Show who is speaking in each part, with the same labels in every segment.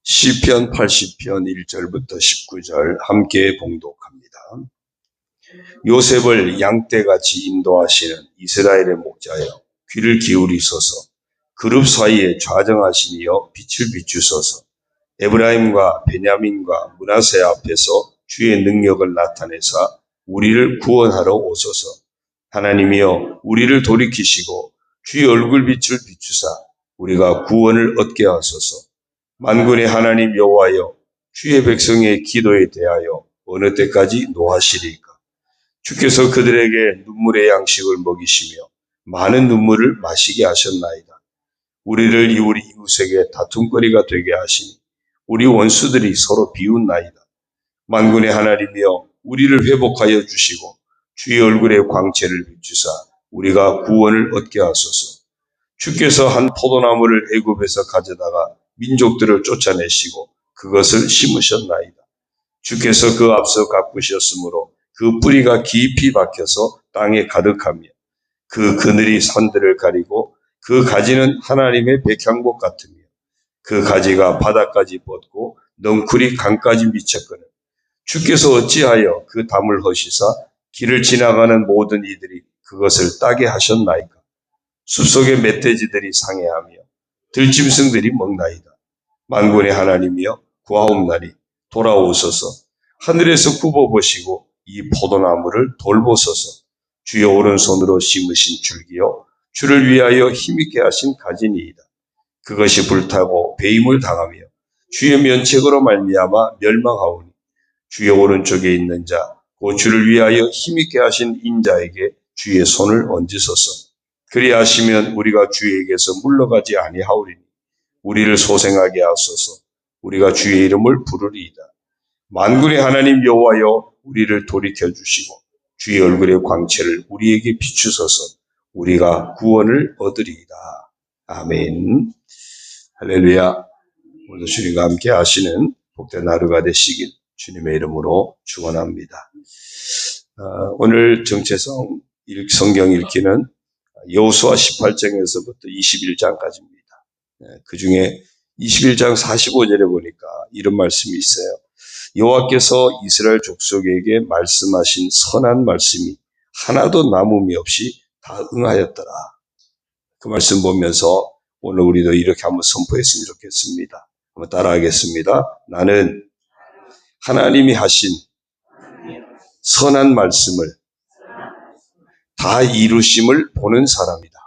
Speaker 1: 시편 80편 1절부터 19절 함께 봉독합니다. 요셉을 양떼같이 인도하시는 이스라엘의 목자여, 귀를 기울이소서. 그룹 사이에 좌정하시니여 빛을 비추소서. 에브라임과 베냐민과 므낫세 앞에서 주의 능력을 나타내사 우리를 구원하러 오소서. 하나님이여, 우리를 돌이키시고 주의 얼굴빛을 비추사 우리가 구원을 얻게 하소서. 만군의 하나님 여호와여, 주의 백성의 기도에 대하여 어느 때까지 노하시리까? 주께서 그들에게 눈물의 양식을 먹이시며 많은 눈물을 마시게 하셨나이다. 우리를 우리 이웃에게 다툼거리가 되게 하시니 우리 원수들이 서로 비웃나이다. 만군의 하나님이여, 우리를 회복하여 주시고 주의 얼굴의 광채를 비추사 우리가 구원을 얻게 하소서. 주께서 한 포도나무를 애굽에서 가져다가 민족들을 쫓아내시고 그것을 심으셨나이다. 주께서 그 앞서 가꾸셨으므로 그 뿌리가 깊이 박혀서 땅에 가득하며 그 그늘이 산들을 가리고 그 가지는 하나님의 백향목 같으며 그 가지가 바다까지 뻗고 넝쿨이 강까지 미쳤거늘 주께서 어찌하여 그 담을 허시사 길을 지나가는 모든 이들이 그것을 따게 하셨나이까? 숲속의 멧돼지들이 상해하며 들짐승들이 먹나이다. 만군의 하나님이여, 구하옵나니 돌아오소서. 하늘에서 굽어보시고 이 포도나무를 돌보소서. 주의 오른손으로 심으신 줄기요, 주를 위하여 힘있게 하신 가지니이다. 그것이 불타고 배임을 당하며 주의 면책으로 말미암아 멸망하오니 주의 오른쪽에 있는 자, 곧 주를 위하여 힘있게 하신 인자에게 주의 손을 얹으소서. 그리하시면 우리가 주에게서 물러가지 아니하오리니 우리를 소생하게 하소서. 우리가 주의 이름을 부르리이다. 만군의 하나님 여호와여, 우리를 돌이켜 주시고 주의 얼굴의 광채를 우리에게 비추소서. 우리가 구원을 얻으리이다. 아멘. 할렐루야. 오늘도 주님과 함께 하시는 복된 하루가 되시길 주님의 이름으로 축원합니다. 오늘 정체성 성경 읽기는 여호수아 18장에서부터 21장까지입니다. 그 중에 21장 45절에 보니까 이런 말씀이 있어요. 여호와께서 이스라엘 족속에게 말씀하신 선한 말씀이 하나도 남음이 없이 다 응하였더라. 그 말씀 보면서 오늘 우리도 이렇게 한번 선포했으면 좋겠습니다. 한번 따라하겠습니다. 나는 하나님이 하신 선한 말씀을 다 이루심을 보는 사람이다.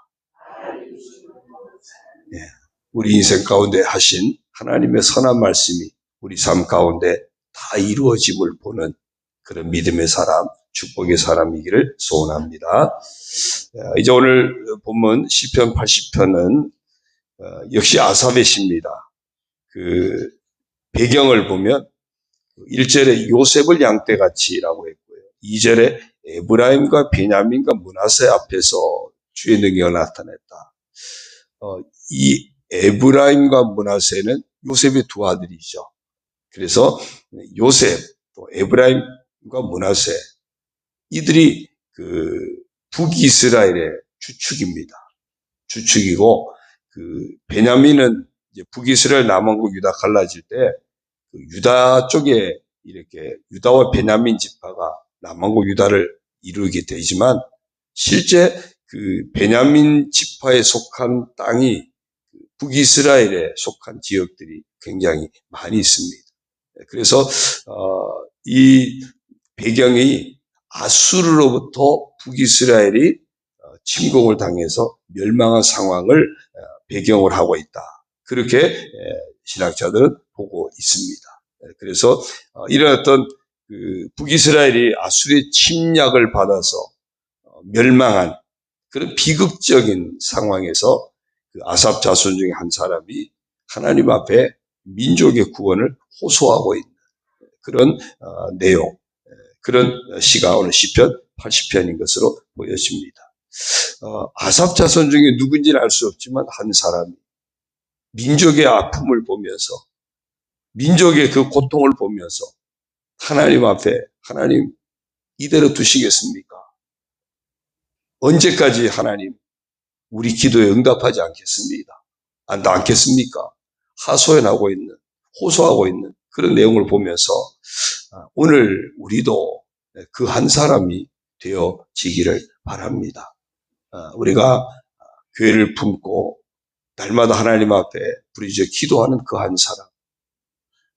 Speaker 1: 우리 인생 가운데 하신 하나님의 선한 말씀이 우리 삶 가운데 다 이루어짐을 보는 그런 믿음의 사람, 축복의 사람이기를 소원합니다. 이제 오늘 본문 시편 80편은 역시 아삽의 시입니다. 그 배경을 보면 1절에 요셉을 양떼같이라고 했고요. 2절에 에브라임과 베냐민과 므낫세 앞에서 주의 능력을 나타냈다. 이 에브라임과 므낫세는 요셉의 두 아들이죠. 그래서 요셉, 또 에브라임과 므낫세, 이들이 그 북이스라엘의 주축입니다. 주축이고, 그 베냐민은 이제 북이스라엘 남왕국 유다 갈라질 때 그 유다 쪽에 이렇게 유다와 베냐민 지파가 남왕국 유다를 이루게 되지만 실제 그 베냐민 지파에 속한 땅이 북이스라엘에 속한 지역들이 굉장히 많이 있습니다. 그래서 이 배경이 아수르로부터 북이스라엘이 침공을 당해서 멸망한 상황을 배경을 하고 있다. 그렇게 신학자들은 보고 있습니다. 그래서 이런 어떤 그 북이스라엘이 아수르의 침략을 받아서 멸망한 그런 비극적인 상황에서 그 아삽 자손 중에 한 사람이 하나님 앞에 민족의 구원을 호소하고 있는 그런 내용, 그런 시가 오늘 시편 80편인 것으로 보여집니다. 아삽 자손 중에 누군지는 알 수 없지만 한 사람이 민족의 아픔을 보면서 민족의 그 고통을 보면서 하나님 앞에 하나님 이대로 두시겠습니까? 언제까지 하나님 우리 기도에 응답하지 않겠습니까? 하소연하고 있는 호소하고 있는 그런 내용을 보면서 오늘 우리도 그 한 사람이 되어지기를 바랍니다. 우리가 교회를 품고 날마다 하나님 앞에 부르짖어 기도하는 그 한 사람,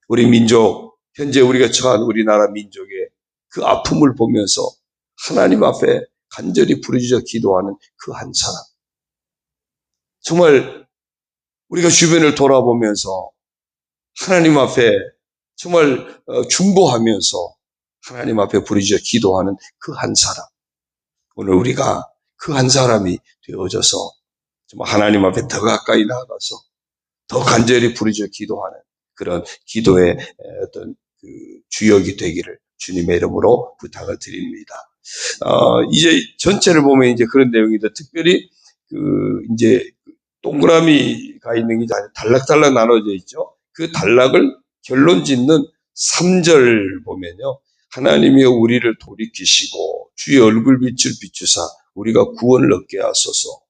Speaker 1: 우리 민족, 현재 우리가 처한 우리나라 민족의 그 아픔을 보면서 하나님 앞에 간절히 부르짖어 기도하는 그 한 사람. 정말 우리가 주변을 돌아보면서 하나님 앞에 정말 중보하면서 하나님 앞에 부르짖어 기도하는 그 한 사람. 오늘 우리가 그 한 사람이 되어져서 정말 하나님 앞에 더 가까이 나아가서 더 간절히 부르짖어 기도하는 그런 기도의 어떤 그 주역이 되기를 주님의 이름으로 부탁을 드립니다. 이제 전체를 보면 이제 그런 내용인데 특별히 이제 동그라미가 있는 게 단락단락 나눠져 있죠. 그 단락을 결론 짓는 3절 보면요. 하나님이여 우리를 돌이키시고 주의 얼굴빛을 비추사 우리가 구원을 얻게 하소서.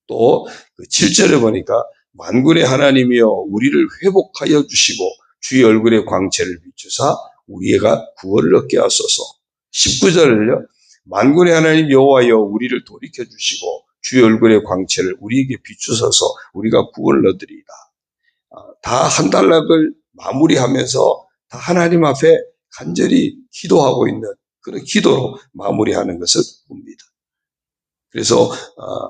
Speaker 1: 또 7절에 보니까 만군의 하나님이여 우리를 회복하여 주시고 주의 얼굴의 광채를 비추사 우리가 구원을 얻게 하소서. 19절을요. 만군의 하나님 여호와여 우리를 돌이켜 주시고 주의 얼굴의 광채를 우리에게 비추소서 우리가 구원을 얻으리이다. 다 한 단락을 마무리하면서 다 하나님 앞에 간절히 기도하고 있는 그런 기도로 마무리하는 것을 봅니다. 그래서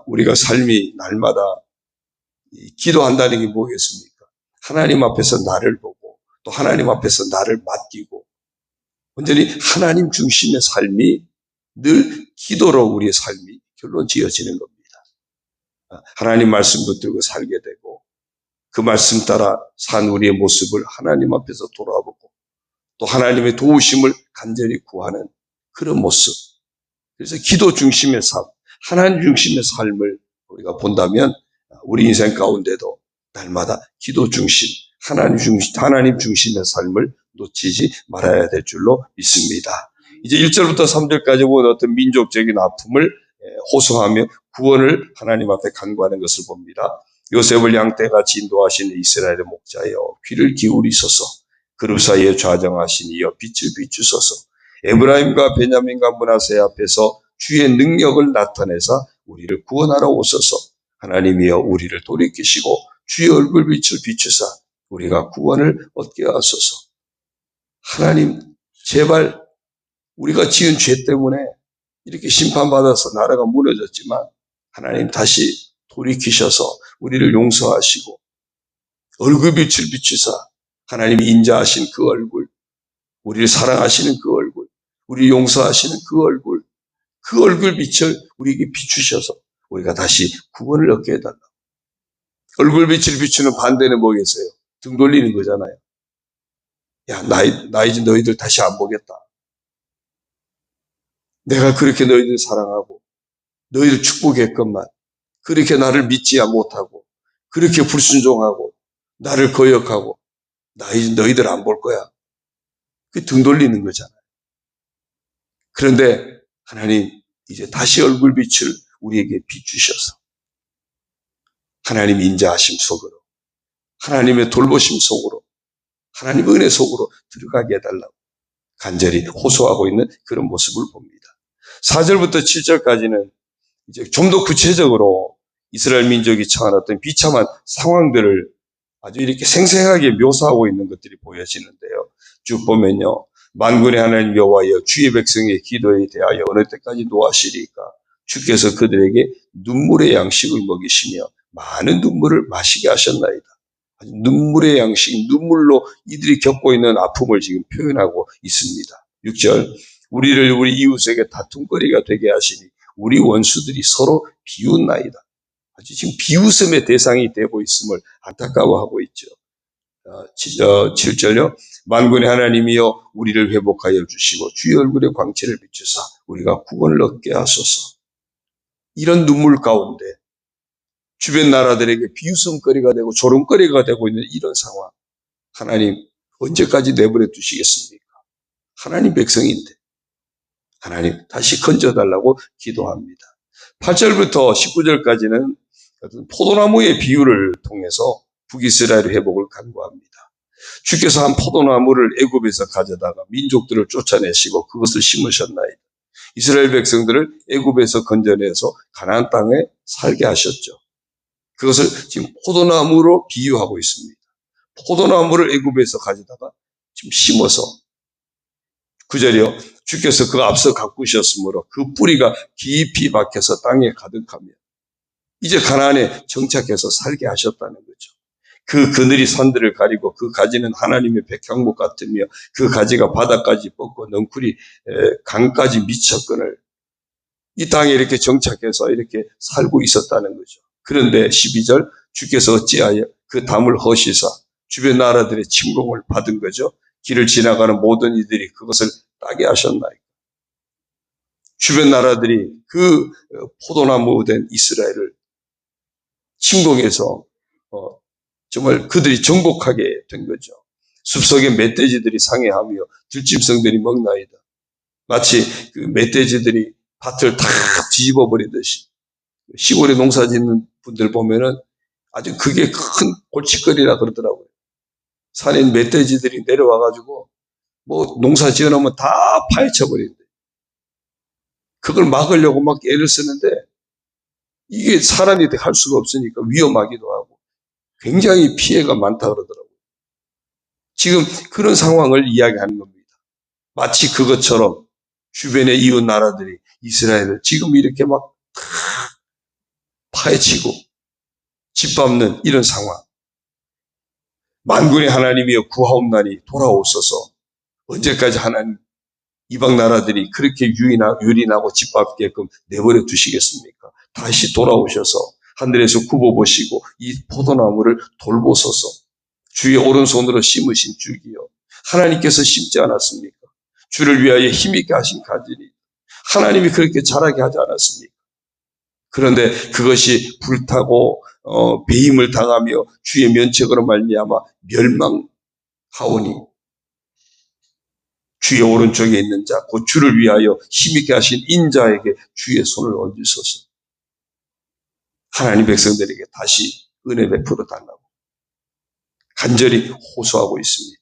Speaker 1: 우리가 삶이 날마다 기도한다는 게 뭐겠습니까? 하나님 앞에서 나를 보고 또 하나님 앞에서 나를 맡기고 완전히 하나님 중심의 삶이 늘 기도로 우리의 삶이 결론 지어지는 겁니다. 하나님 말씀 붙들고 살게 되고 그 말씀 따라 산 우리의 모습을 하나님 앞에서 돌아보고 또 하나님의 도우심을 간절히 구하는 그런 모습. 그래서 기도 중심의 삶, 하나님 중심의 삶을 우리가 본다면 우리 인생 가운데도 날마다 기도 중심, 하나님 중심의 삶을 놓치지 말아야 될 줄로 믿습니다. 이제 1절부터 3절까지 보면 어떤 민족적인 아픔을 호소하며 구원을 하나님 앞에 간구하는 것을 봅니다. 요셉을 양떼같이 인도하시는 이스라엘의 목자여 귀를 기울이소서. 그룹 사이에 좌정하시니 이여 빛을 비추소서. 에브라임과 베냐민과 므낫세 앞에서 주의 능력을 나타내사 우리를 구원하러 오소서. 하나님이여 우리를 돌이키시고 주의 얼굴빛을 비추사 우리가 구원을 얻게 하소서. 하나님 제발 우리가 지은 죄 때문에 이렇게 심판받아서 나라가 무너졌지만 하나님 다시 돌이키셔서 우리를 용서하시고 얼굴빛을 비추사 하나님이 인자하신 그 얼굴, 우리를 사랑하시는 그 얼굴, 우리를 용서하시는 그 얼굴빛을 우리에게 비추셔서 우리가 다시 구원을 얻게 해달라. 얼굴빛을 비추는 반대는 뭐겠어요? 등 돌리는 거잖아요. 야, 나 이제 너희들 다시 안 보겠다. 내가 그렇게 너희들 사랑하고 너희들 축복했건만 그렇게 나를 믿지 못하고 그렇게 불순종하고 나를 거역하고 나 이제 너희들 안 볼 거야. 그 등 돌리는 거잖아요. 그런데 하나님 이제 다시 얼굴빛을 우리에게 비추셔서 하나님 인자하심 속으로 하나님의 돌보심 속으로 하나님 은혜 속으로 들어가게 해달라고 간절히 호소하고 있는 그런 모습을 봅니다. 4절부터 7절까지는 이제 좀 더 구체적으로 이스라엘 민족이 처한 어떤 비참한 상황들을 아주 이렇게 생생하게 묘사하고 있는 것들이 보여지는데요. 쭉 보면요. 만군의 하나님 여호와여 주의 백성의 기도에 대하여 어느 때까지 노하시리까? 주께서 그들에게 눈물의 양식을 먹이시며 많은 눈물을 마시게 하셨나이다. 눈물의 양식, 눈물로 이들이 겪고 있는 아픔을 지금 표현하고 있습니다. 6절, 우리를 우리 이웃에게 다툼거리가 되게 하시니 우리 원수들이 서로 비웃나이다. 아주 지금 비웃음의 대상이 되고 있음을 안타까워하고 있죠. 7절요. 만군의 하나님이여 우리를 회복하여 주시고 주의 얼굴의 광채를 비추사 우리가 구원을 얻게 하소서. 이런 눈물 가운데 주변 나라들에게 비웃음거리가 되고 조롱거리가 되고 있는 이런 상황, 하나님 언제까지 내버려 두시겠습니까? 하나님 백성인데 하나님 다시 건져달라고 기도합니다. 8절부터 19절까지는 포도나무의 비유를 통해서 북이스라엘 회복을 간구합니다. 주께서 한 포도나무를 애굽에서 가져다가 민족들을 쫓아내시고 그것을 심으셨나이다. 이스라엘 백성들을 애굽에서 건져내서 가나안 땅에 살게 하셨죠. 그것을 지금 포도나무로 비유하고 있습니다. 포도나무를 애굽에서 가져다가 지금 심어서 9절이요. 주께서 그 앞서 가꾸셨으므로 그 뿌리가 깊이 박혀서 땅에 가득하며 이제 가나안에 정착해서 살게 하셨다는 거죠. 그 그늘이 산들을 가리고 그 가지는 하나님의 백향목 같으며 그 가지가 바다까지 뻗고 넝쿨이 강까지 미쳤거늘 이 땅에 이렇게 정착해서 이렇게 살고 있었다는 거죠. 그런데 12절 주께서 어찌하여 그 담을 허시사 주변 나라들의 침공을 받은 거죠. 길을 지나가는 모든 이들이 그것을 따게 하셨나이까. 주변 나라들이 그 포도나무 된 이스라엘을 침공해서 정말 그들이 정복하게 된 거죠. 숲속에 멧돼지들이 상해하며 들짐승들이 먹나이다. 마치 그 멧돼지들이 밭을 다 뒤집어 버리듯이 시골에 농사 짓는 분들 보면은 아주 그게 큰 골칫거리라 그러더라고요. 산에 멧돼지들이 내려와가지고 뭐 농사 지어놓으면 다 파헤쳐 버린대. 그걸 막으려고 막 애를 쓰는데 이게 사람이 할 수가 없으니까 위험하기도 하고 굉장히 피해가 많다 그러더라고요. 지금 그런 상황을 이야기하는 겁니다. 마치 그것처럼 주변의 이웃 나라들이 이스라엘을 지금 이렇게 막 파헤치고 짓밟는 이런 상황. 만군의 하나님이여 구하옵나니 돌아오소서. 언제까지 하나님 이방 나라들이 그렇게 유린하고 짓밟게끔 내버려 두시겠습니까? 다시 돌아오셔서 하늘에서 굽어보시고 이 포도나무를 돌보소서. 주의 오른손으로 심으신 줄기요. 하나님께서 심지 않았습니까? 주를 위하여 힘있게 하신 가지니 하나님이 그렇게 자라게 하지 않았습니까? 그런데 그것이 불타고 배임을 당하며 주의 면책으로 말미암아 멸망하오니 주의 오른쪽에 있는 자, 곧 주를 위하여 힘있게 하신 인자에게 주의 손을 얹으소서. 하나님 백성들에게 다시 은혜 베풀어 달라고 간절히 호소하고 있습니다.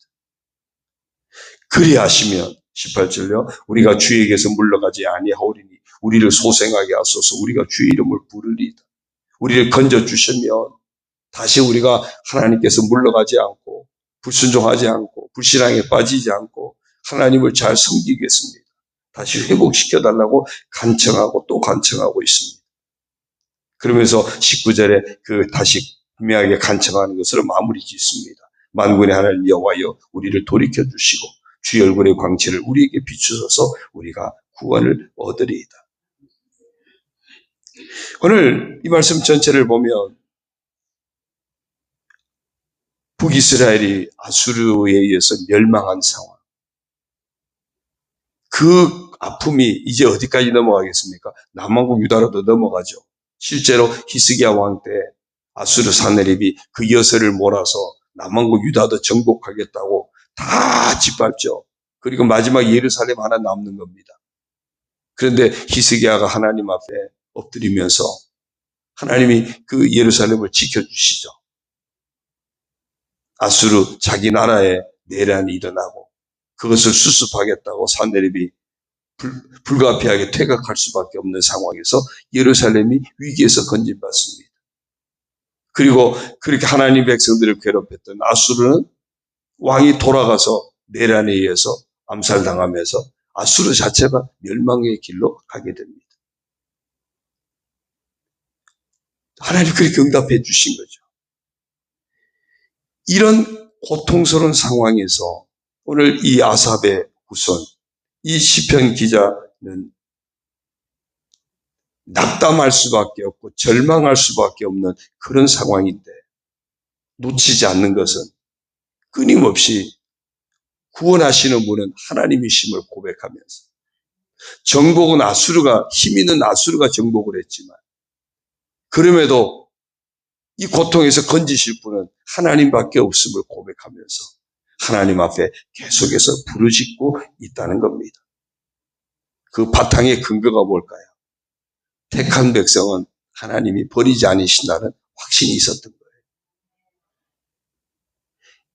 Speaker 1: 그리하시면 18절요. 우리가 주에게서 물러가지 아니하오리니 우리를 소생하게 하소서. 우리가 주의 이름을 부르리이다. 우리를 건져주시면 다시 우리가 하나님께서 물러가지 않고 불순종하지 않고 불신앙에 빠지지 않고 하나님을 잘 섬기겠습니다. 다시 회복시켜달라고 간청하고 또 간청하고 있습니다. 그러면서 19절에 그 다시 분명하게 간청하는 것으로 마무리 짓습니다. 만군의 하나님 여호와여 우리를 돌이켜 주시고 주의 얼굴의 광채를 우리에게 비추셔서 우리가 구원을 얻으리이다. 오늘 이 말씀 전체를 보면 북이스라엘이 아수르에 의해서 멸망한 상황. 그 아픔이 이제 어디까지 넘어가겠습니까? 남왕국 유다로도 넘어가죠. 실제로 히스기야 왕 때 아수르 사내립이 그 여세를 몰아서 남왕국 유다도 정복하겠다고 다 짓밟죠. 그리고 마지막 예루살렘 하나 남는 겁니다. 그런데 히스기야가 하나님 앞에 엎드리면서 하나님이 그 예루살렘을 지켜주시죠. 아수르 자기 나라에 내란이 일어나고 그것을 수습하겠다고 산헤립이 불가피하게 퇴각할 수밖에 없는 상황에서 예루살렘이 위기에서 건진받습니다. 그리고 그렇게 하나님 백성들을 괴롭혔던 아수르는 왕이 돌아가서 내란에 의해서 암살당하면서 아수르 자체가 멸망의 길로 가게 됩니다. 하나님 그렇게 응답해 주신 거죠. 이런 고통스러운 상황에서 오늘 이 아삽의 후손, 이 시편 기자는 낙담할 수밖에 없고 절망할 수밖에 없는 그런 상황인데 놓치지 않는 것은 끊임없이 구원하시는 분은 하나님이심을 고백하면서 정복은 아수르가 힘 있는 아수르가 정복을 했지만 그럼에도 이 고통에서 건지실 분은 하나님밖에 없음을 고백하면서 하나님 앞에 계속해서 부르짖고 있다는 겁니다. 그 바탕의 근거가 뭘까요? 택한 백성은 하나님이 버리지 않으신다는 확신이 있었던 거예요.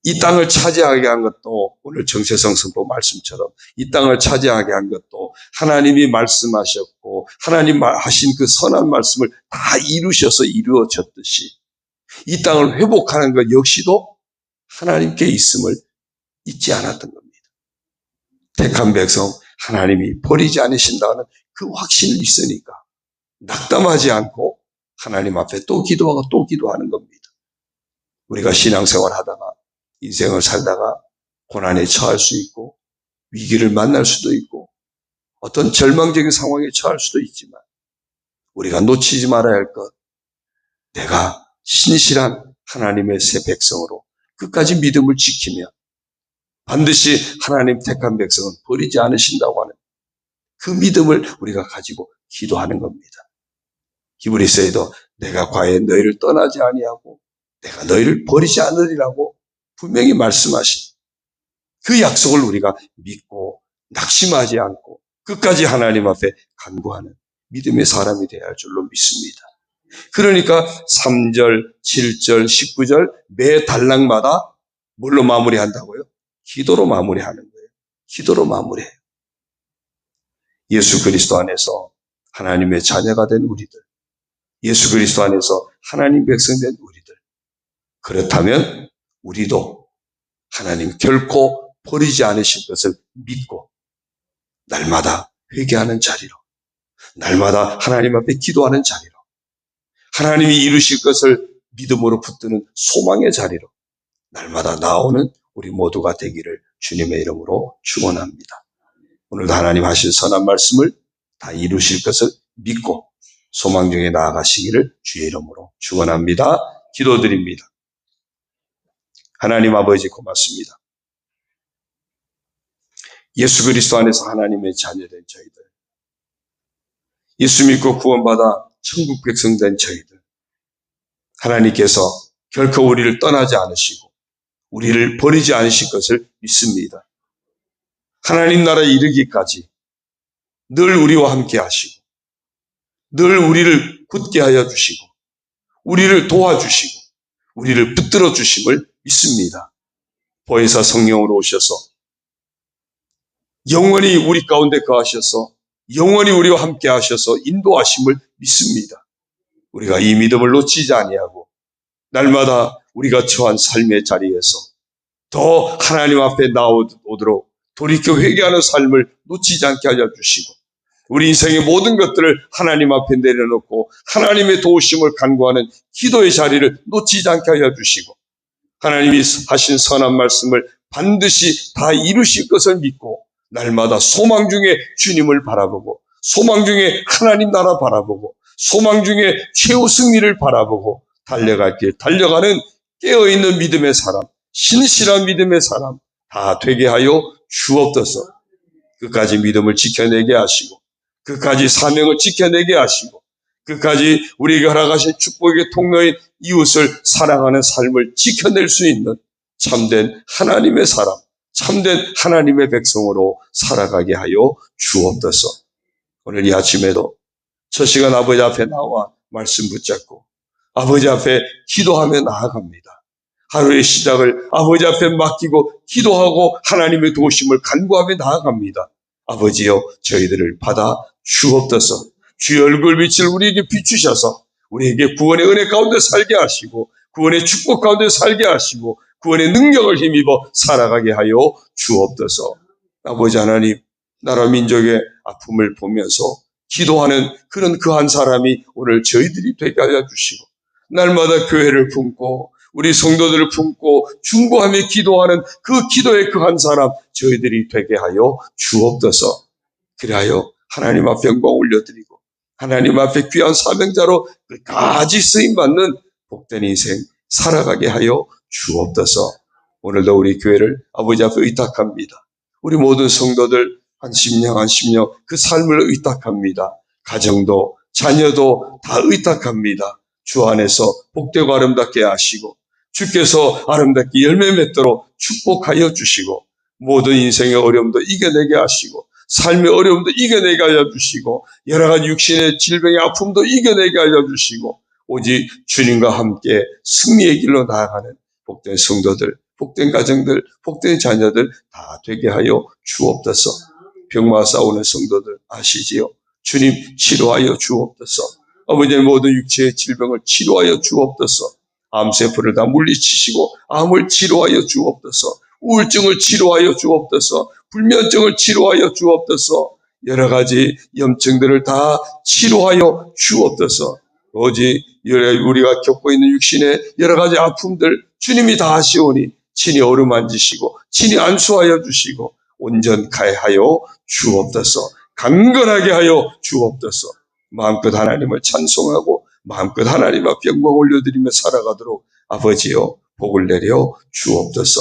Speaker 1: 이 땅을 차지하게 한 것도 오늘 정세성 선포 말씀처럼 이 땅을 차지하게 한 것도 하나님이 말씀하셨고 하나님 하신 그 선한 말씀을 다 이루셔서 이루어졌듯이 이 땅을 회복하는 것 역시도 하나님께 있음을 잊지 않았던 겁니다. 택한 백성 하나님이 버리지 않으신다는 그 확신이 있으니까 낙담하지 않고 하나님 앞에 또 기도하고 또 기도하는 겁니다. 우리가 신앙생활 하다가 인생을 살다가 고난에 처할 수 있고 위기를 만날 수도 있고 어떤 절망적인 상황에 처할 수도 있지만 우리가 놓치지 말아야 할 것, 내가 신실한 하나님의 새 백성으로 끝까지 믿음을 지키며 반드시 하나님 택한 백성은 버리지 않으신다고 하는 그 믿음을 우리가 가지고 기도하는 겁니다. 히브리서에도 내가 과연 너희를 떠나지 아니하고 내가 너희를 버리지 않으리라고 분명히 말씀하신 그 약속을 우리가 믿고 낙심하지 않고 끝까지 하나님 앞에 간구하는 믿음의 사람이 되어야 할 줄로 믿습니다. 그러니까 3절, 7절, 19절 매 단락마다 뭘로 마무리한다고요? 기도로 마무리하는 거예요. 기도로 마무리해요. 예수 그리스도 안에서 하나님의 자녀가 된 우리들, 예수 그리스도 안에서 하나님 백성 된 우리들, 그렇다면 우리도 하나님 결코 버리지 않으실 것을 믿고 날마다 회개하는 자리로, 날마다 하나님 앞에 기도하는 자리로, 하나님이 이루실 것을 믿음으로 붙드는 소망의 자리로 날마다 나오는 우리 모두가 되기를 주님의 이름으로 축원합니다. 오늘도 하나님 하신 선한 말씀을 다 이루실 것을 믿고 소망 중에 나아가시기를 주의 이름으로 축원합니다. 기도드립니다. 하나님 아버지 고맙습니다. 예수 그리스도 안에서 하나님의 자녀된 저희들, 예수 믿고 구원받아 천국 백성 된 저희들, 하나님께서 결코 우리를 떠나지 않으시고 우리를 버리지 않으실 것을 믿습니다. 하나님 나라에 이르기까지 늘 우리와 함께 하시고 늘 우리를 굳게 하여 주시고 우리를 도와주시고 우리를 붙들어 주심을 믿습니다. 보혜사 성령으로 오셔서 영원히 우리 가운데 거하셔서 영원히 우리와 함께 하셔서 인도하심을 믿습니다. 우리가 이 믿음을 놓치지 아니하고 날마다 우리가 처한 삶의 자리에서 더 하나님 앞에 나오도록 돌이켜 회개하는 삶을 놓치지 않게 하여 주시고 우리 인생의 모든 것들을 하나님 앞에 내려놓고 하나님의 도우심을 간구하는 기도의 자리를 놓치지 않게 하여 주시고 하나님이 하신 선한 말씀을 반드시 다 이루실 것을 믿고 날마다 소망 중에 주님을 바라보고 소망 중에 하나님 나라 바라보고 소망 중에 최후 승리를 바라보고 달려가는 깨어있는 믿음의 사람, 신실한 믿음의 사람 다 되게 하여 주옵소서. 끝까지 믿음을 지켜내게 하시고 끝까지 사명을 지켜내게 하시고 끝까지 우리에게 허락하신 축복의 통로인 이웃을 사랑하는 삶을 지켜낼 수 있는 참된 하나님의 사람, 참된 하나님의 백성으로 살아가게 하여 주옵소서. 오늘 이 아침에도 첫 시간 아버지 앞에 나와 말씀 붙잡고 아버지 앞에 기도하며 나아갑니다. 하루의 시작을 아버지 앞에 맡기고 기도하고 하나님의 도우심을 간구하며 나아갑니다. 아버지여 저희들을 받아 주옵소서. 주의 얼굴빛을 우리에게 비추셔서 우리에게 구원의 은혜 가운데 살게 하시고 구원의 축복 가운데 살게 하시고 구원의 능력을 힘입어 살아가게 하여 주옵소서. 아버지 하나님, 나라 민족의 아픔을 보면서 기도하는 그런 그 한 사람이 오늘 저희들이 되게 하여 주시고 날마다 교회를 품고 우리 성도들을 품고 중보하며 기도하는 그 기도의 그 한 사람 저희들이 되게 하여 주옵소서. 그리하여 하나님 앞에 영광 올려드리고 하나님 앞에 귀한 사명자로 끝까지 쓰임받는 복된 인생 살아가게 하여 주옵소서. 오늘도 우리 교회를 아버지 앞에 의탁합니다. 우리 모든 성도들 한 심령 그 삶을 의탁합니다. 가정도 자녀도 다 의탁합니다. 주 안에서 복되고 아름답게 하시고 주께서 아름답게 열매 맺도록 축복하여 주시고 모든 인생의 어려움도 이겨내게 하시고 삶의 어려움도 이겨내게 하여 주시고 여러 가지 육신의 질병의 아픔도 이겨내게 하여 주시고 오직 주님과 함께 승리의 길로 나아가는 복된 성도들 복된 가정들, 복된 자녀들 다 되게 하여 주옵소서. 병마 싸우는 성도들 아시지요? 주님 치료하여 주옵소서. 아버지의 모든 육체의 질병을 치료하여 주옵소서. 암세포를 다 물리치시고 암을 치료하여 주옵소서. 우울증을 치료하여 주옵소서. 불면증을 치료하여 주옵소서. 여러 가지 염증들을 다 치료하여 주옵소서. 오직 우리가 겪고 있는 육신의 여러 가지 아픔들 주님이 다 하시오니 친히 어루만지시고 친히 안수하여 주시고 온전케 하여 주옵소서. 강건하게 하여 주옵소서. 마음껏 하나님을 찬송하고 마음껏 하나님 앞에 영광 올려드리며 살아가도록 아버지여 복을 내려 주옵소서.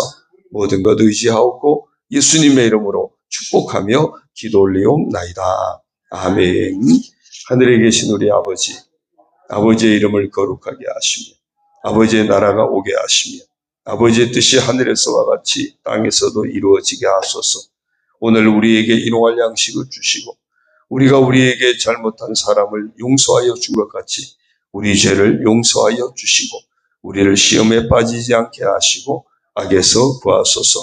Speaker 1: 모든 것 의지하옵고 예수님의 이름으로 축복하며 기도 올리옵나이다. 아멘. 하늘에 계신 우리 아버지, 아버지의 이름을 거룩하게 하시며 아버지의 나라가 오게 하시며 아버지의 뜻이 하늘에서와 같이 땅에서도 이루어지게 하소서. 오늘 우리에게 일용할 양식을 주시고 우리가 우리에게 잘못한 사람을 용서하여 준 것 같이 우리 죄를 용서하여 주시고 우리를 시험에 빠지지 않게 하시고 악에서 구하소서.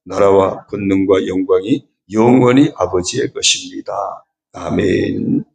Speaker 1: 나라와 권능과 영광이 영원히 아버지의 것입니다. 아멘.